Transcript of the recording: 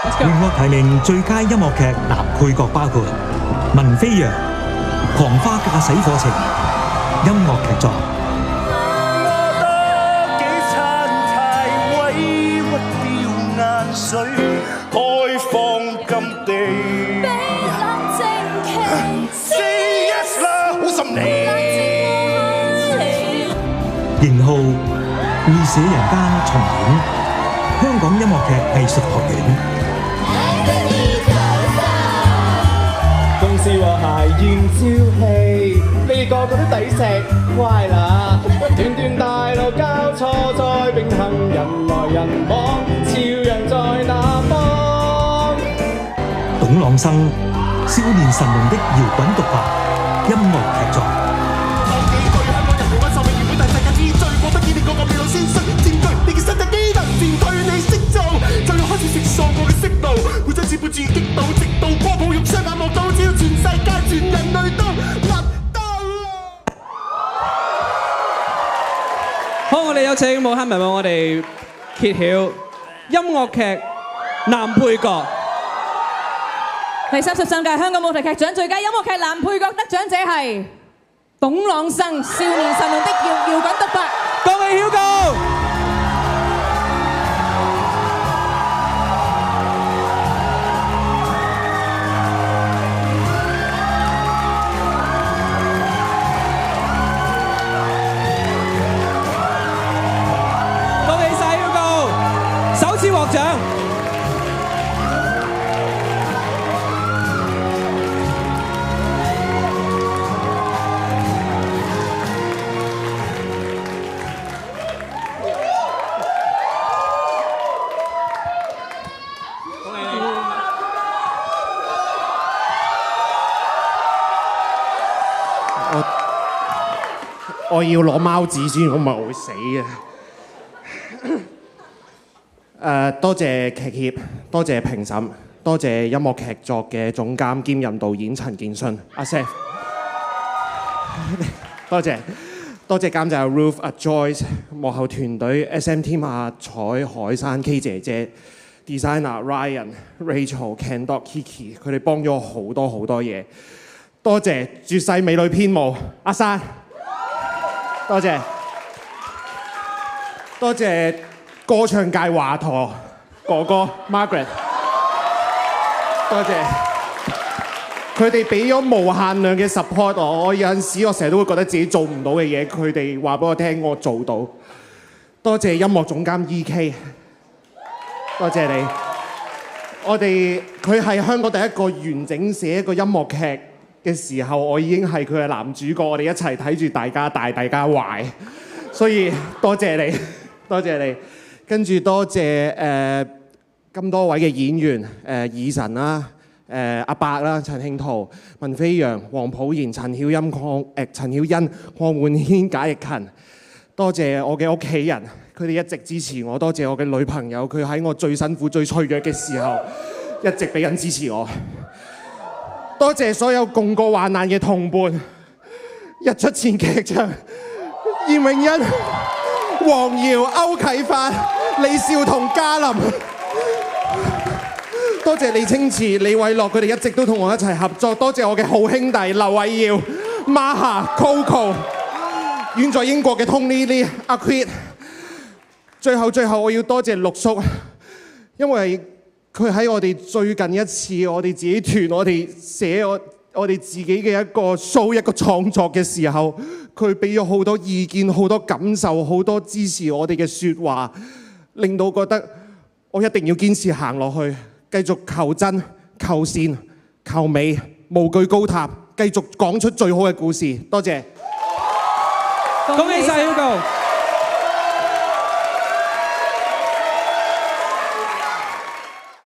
榮獲提名最佳音樂劇男配角包括《文飛揚》《狂花駕駛課程》音樂劇作。開放禁地，比冷靜期 ，Say yes 啦，好心你。型號會寫人間重演，香港音樂劇藝術學院。公司話係現朝氣，你個個都抵食，乖啦！段段大路交錯再並行，人來人往，潮人在那方。董朗生少年神龍的搖滾獨白音樂劇作。好，我哋有請武漢民為我哋揭曉音樂劇男配角。第33屆香港舞台劇獎最佳音樂劇男配角得獎者係董朗生，少年神龍的搖滾獨白。恭喜曉告！獲獎。我要攞貓紙先，我唔係我會死嘅。多謝劇協，多謝評審，多謝音樂劇作嘅總監兼任導演陳建勳阿 Seth， 多謝監製阿 Ruth 阿 Joyce， 幕後團隊 SM Team 阿彩海珊 K 姐姐 ，designer Ryan、Rachel、Ken、Kiki， 佢哋幫咗我好多嘢。多謝絕世美女編舞阿珊，多謝歌唱界華佗哥哥 Margaret， 多謝佢哋俾咗無限量嘅 support 我有陣時我成日都會覺得自己做唔到嘅嘢，佢哋話俾我聽我做到。多謝音樂總監 EK， 多謝你。佢係香港第一個完整寫一個音樂劇嘅時候，我已經係佢嘅男主角，我哋一齊睇住大家大大家壞，所以多謝你，多謝你。跟住多謝咁多位嘅演員，以晨啦，阿伯啦，陳慶圖、文飛揚、黃普賢、陳曉欣、鄺煥軒、賈逸勤。多謝我嘅屋企人，佢哋一直支持我。多謝我嘅女朋友，佢喺我最辛苦、最脆弱嘅時候，一直俾人支持我。多謝所有共過患難嘅同伴，日出前劇場、嚴永欣、黃瑤、歐啟發、李少同、嘉林。多謝李清池、李偉樂，佢哋一直都同我一齊合作。多謝我嘅好兄弟劉偉耀、Maha、Coco， 遠在英國嘅 Tony Lee、阿 Quid。最後我要多謝陸叔，因為佢喺我哋最近一次我哋自己團我哋寫我哋自己嘅一個 show 一個創作嘅時候，佢俾咗好多意見、好多感受、好多支持我哋嘅説話，令到覺得我一定要堅持行落去，繼續求真、求善、求美，無懼高塔，繼續講出最好嘅故事。多謝，恭喜晒Hugo。